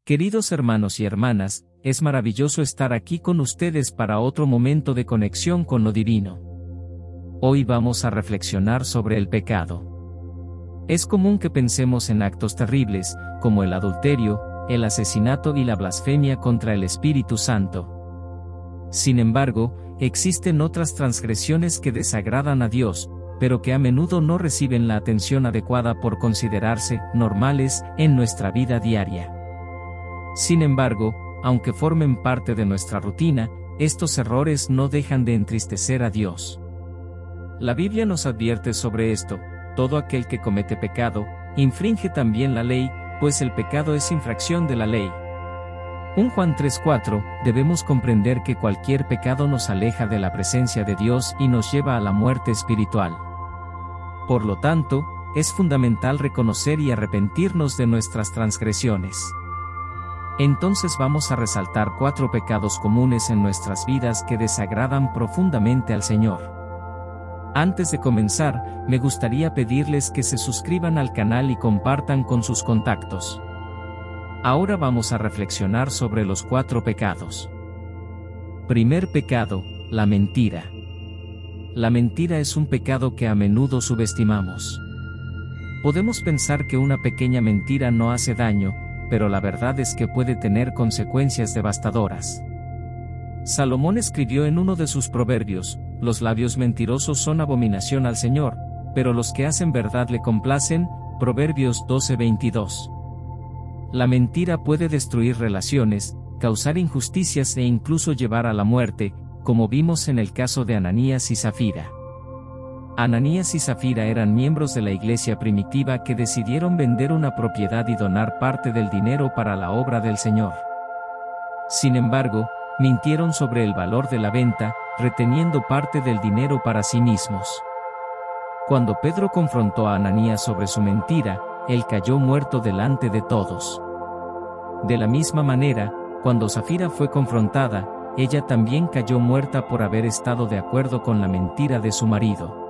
Queridos hermanos y hermanas, es maravilloso estar aquí con ustedes para otro momento de conexión con lo divino. Hoy vamos a reflexionar sobre el pecado. Es común que pensemos en actos terribles, como el adulterio, el asesinato y la blasfemia contra el Espíritu Santo. Sin embargo, existen otras transgresiones que desagradan a Dios, pero que a menudo no reciben la atención adecuada por considerarse normales en nuestra vida diaria. Sin embargo, aunque formen parte de nuestra rutina, estos errores no dejan de entristecer a Dios. La Biblia nos advierte sobre esto: todo aquel que comete pecado, infringe también la ley, pues el pecado es infracción de la ley. 1 Juan 3:4, debemos comprender que cualquier pecado nos aleja de la presencia de Dios y nos lleva a la muerte espiritual. Por lo tanto, es fundamental reconocer y arrepentirnos de nuestras transgresiones. Entonces vamos a resaltar 4 pecados comunes en nuestras vidas que desagradan profundamente al Señor. Antes de comenzar, me gustaría pedirles que se suscriban al canal y compartan con sus contactos. Ahora vamos a reflexionar sobre los 4 pecados. Primer pecado, la mentira. La mentira es un pecado que a menudo subestimamos. Podemos pensar que una pequeña mentira no hace daño, pero la verdad es que puede tener consecuencias devastadoras. Salomón escribió en uno de sus proverbios: los labios mentirosos son abominación al Señor, pero los que hacen verdad le complacen. Proverbios 12:22. La mentira puede destruir relaciones, causar injusticias e incluso llevar a la muerte, como vimos en el caso de Ananías y Zafira. Ananías y Zafira eran miembros de la iglesia primitiva que decidieron vender una propiedad y donar parte del dinero para la obra del Señor. Sin embargo, mintieron sobre el valor de la venta, reteniendo parte del dinero para sí mismos. Cuando Pedro confrontó a Ananías sobre su mentira, él cayó muerto delante de todos. De la misma manera, cuando Zafira fue confrontada, ella también cayó muerta por haber estado de acuerdo con la mentira de su marido.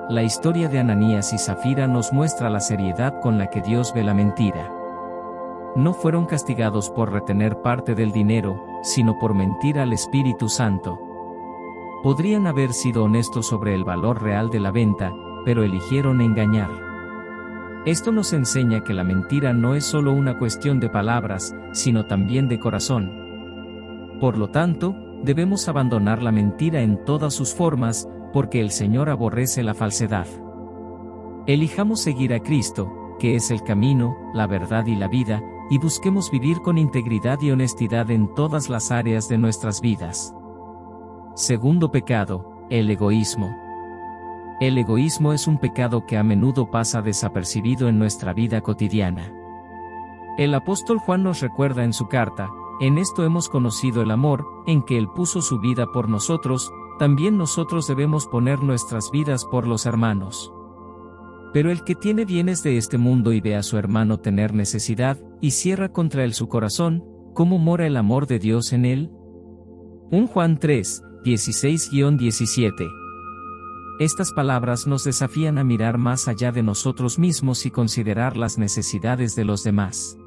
La historia de Ananías y Zafira nos muestra la seriedad con la que Dios ve la mentira. No fueron castigados por retener parte del dinero, sino por mentir al Espíritu Santo. Podrían haber sido honestos sobre el valor real de la venta, pero eligieron engañar. Esto nos enseña que la mentira no es solo una cuestión de palabras, sino también de corazón. Por lo tanto, debemos abandonar la mentira en todas sus formas, porque el Señor aborrece la falsedad. Elijamos seguir a Cristo, que es el camino, la verdad y la vida, y busquemos vivir con integridad y honestidad en todas las áreas de nuestras vidas. Segundo pecado, el egoísmo. El egoísmo es un pecado que a menudo pasa desapercibido en nuestra vida cotidiana. El apóstol Juan nos recuerda en su carta: en esto hemos conocido el amor, en que Él puso su vida por nosotros, también nosotros debemos poner nuestras vidas por los hermanos. Pero el que tiene bienes de este mundo y ve a su hermano tener necesidad, y cierra contra él su corazón, ¿cómo mora el amor de Dios en él? 1 Juan 3, 16-17. Estas palabras nos desafían a mirar más allá de nosotros mismos y considerar las necesidades de los demás.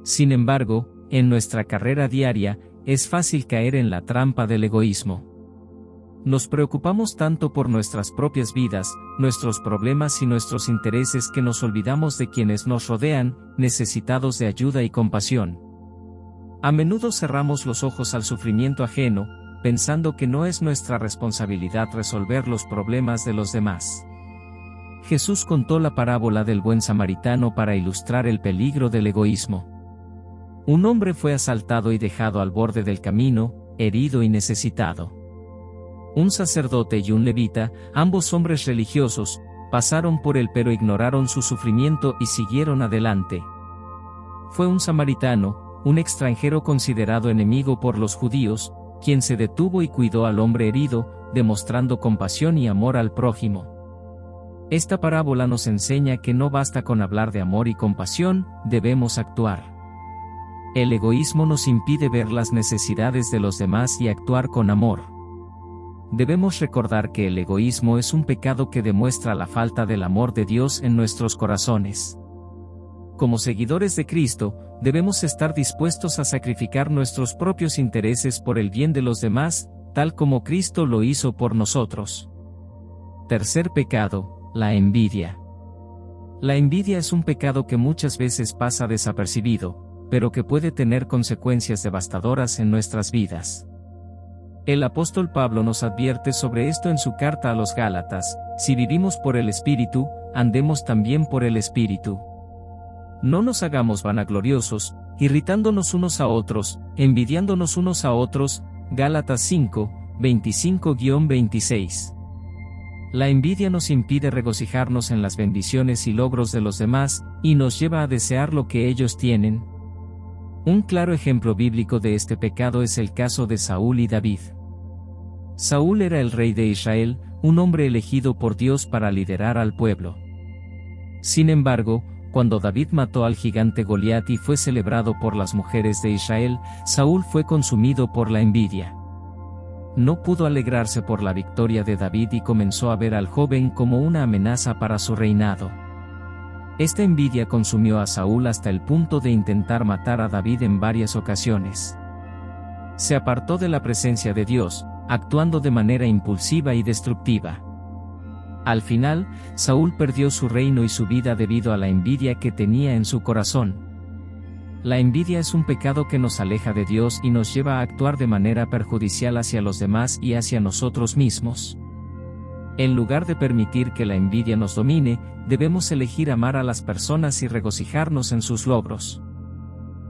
Sin embargo, en nuestra carrera diaria, es fácil caer en la trampa del egoísmo. Nos preocupamos tanto por nuestras propias vidas, nuestros problemas y nuestros intereses que nos olvidamos de quienes nos rodean, necesitados de ayuda y compasión. A menudo cerramos los ojos al sufrimiento ajeno, pensando que no es nuestra responsabilidad resolver los problemas de los demás. Jesús contó la parábola del buen samaritano para ilustrar el peligro del egoísmo. Un hombre fue asaltado y dejado al borde del camino, herido y necesitado. Un sacerdote y un levita, ambos hombres religiosos, pasaron por él pero ignoraron su sufrimiento y siguieron adelante. Fue un samaritano, un extranjero considerado enemigo por los judíos, quien se detuvo y cuidó al hombre herido, demostrando compasión y amor al prójimo. Esta parábola nos enseña que no basta con hablar de amor y compasión, debemos actuar. El egoísmo nos impide ver las necesidades de los demás y actuar con amor. Debemos recordar que el egoísmo es un pecado que demuestra la falta del amor de Dios en nuestros corazones. como seguidores de Cristo, debemos estar dispuestos a sacrificar nuestros propios intereses por el bien de los demás, tal como Cristo lo hizo por nosotros. Tercer pecado, la envidia. La envidia es un pecado que muchas veces pasa desapercibido, pero que puede tener consecuencias devastadoras en nuestras vidas. El apóstol Pablo nos advierte sobre esto en su carta a los Gálatas: si vivimos por el Espíritu, andemos también por el Espíritu. No nos hagamos vanagloriosos, irritándonos unos a otros, envidiándonos unos a otros. Gálatas 5, 25-26. La envidia nos impide regocijarnos en las bendiciones y logros de los demás, y nos lleva a desear lo que ellos tienen. Un claro ejemplo bíblico de este pecado es el caso de Saúl y David. Saúl era el rey de Israel, un hombre elegido por Dios para liderar al pueblo. Sin embargo, cuando David mató al gigante Goliat y fue celebrado por las mujeres de Israel, Saúl fue consumido por la envidia. No pudo alegrarse por la victoria de David y comenzó a ver al joven como una amenaza para su reinado. Esta envidia consumió a Saúl hasta el punto de intentar matar a David en varias ocasiones. Se apartó de la presencia de Dios, actuando de manera impulsiva y destructiva. Al final, Saúl perdió su reino y su vida debido a la envidia que tenía en su corazón. La envidia es un pecado que nos aleja de Dios y nos lleva a actuar de manera perjudicial hacia los demás y hacia nosotros mismos. En lugar de permitir que la envidia nos domine, debemos elegir amar a las personas y regocijarnos en sus logros.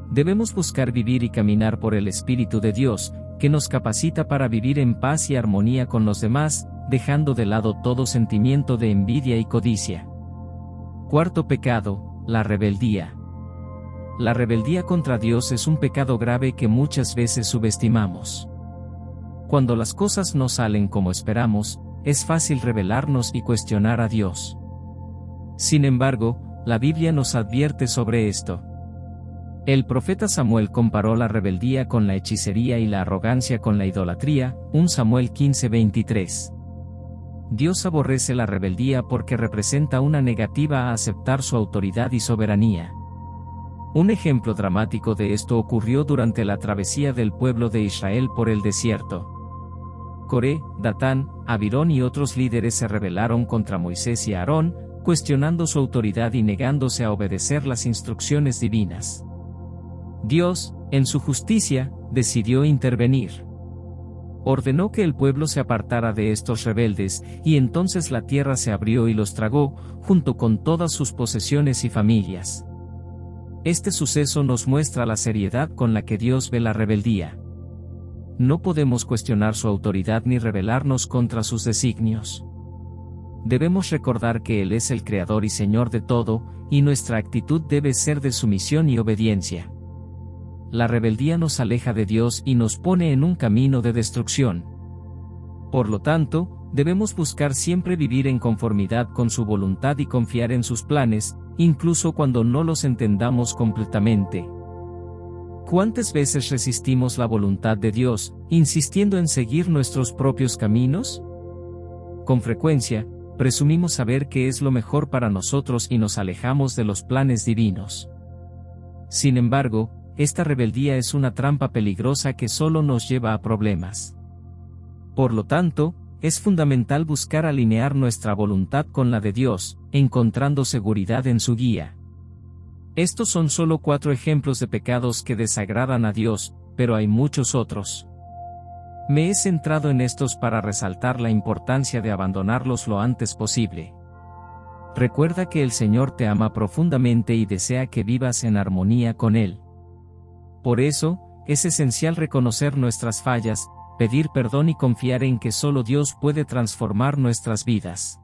Debemos buscar vivir y caminar por el Espíritu de Dios, que nos capacita para vivir en paz y armonía con los demás, dejando de lado todo sentimiento de envidia y codicia. Cuarto pecado, la rebeldía. La rebeldía contra Dios es un pecado grave que muchas veces subestimamos. Cuando las cosas no salen como esperamos, es fácil rebelarnos y cuestionar a Dios. Sin embargo, la Biblia nos advierte sobre esto. El profeta Samuel comparó la rebeldía con la hechicería y la arrogancia con la idolatría, 1 Samuel 15:23. Dios aborrece la rebeldía porque representa una negativa a aceptar su autoridad y soberanía. Un ejemplo dramático de esto ocurrió durante la travesía del pueblo de Israel por el desierto. Coré, Datán, Abirón y otros líderes se rebelaron contra Moisés y Aarón, cuestionando su autoridad y negándose a obedecer las instrucciones divinas. Dios, en su justicia, decidió intervenir. Ordenó que el pueblo se apartara de estos rebeldes, y entonces la tierra se abrió y los tragó, junto con todas sus posesiones y familias. Este suceso nos muestra la seriedad con la que Dios ve la rebeldía. No podemos cuestionar su autoridad ni rebelarnos contra sus designios. Debemos recordar que Él es el Creador y Señor de todo, y nuestra actitud debe ser de sumisión y obediencia. La rebeldía nos aleja de Dios y nos pone en un camino de destrucción. Por lo tanto, debemos buscar siempre vivir en conformidad con su voluntad y confiar en sus planes, incluso cuando no los entendamos completamente. ¿Cuántas veces resistimos la voluntad de Dios, insistiendo en seguir nuestros propios caminos? Con frecuencia, presumimos saber qué es lo mejor para nosotros y nos alejamos de los planes divinos. Sin embargo, esta rebeldía es una trampa peligrosa que solo nos lleva a problemas. Por lo tanto, es fundamental buscar alinear nuestra voluntad con la de Dios, encontrando seguridad en su guía. Estos son solo 4 ejemplos de pecados que desagradan a Dios, pero hay muchos otros. Me he centrado en estos para resaltar la importancia de abandonarlos lo antes posible. Recuerda que el Señor te ama profundamente y desea que vivas en armonía con Él. Por eso, es esencial reconocer nuestras fallas, pedir perdón y confiar en que solo Dios puede transformar nuestras vidas.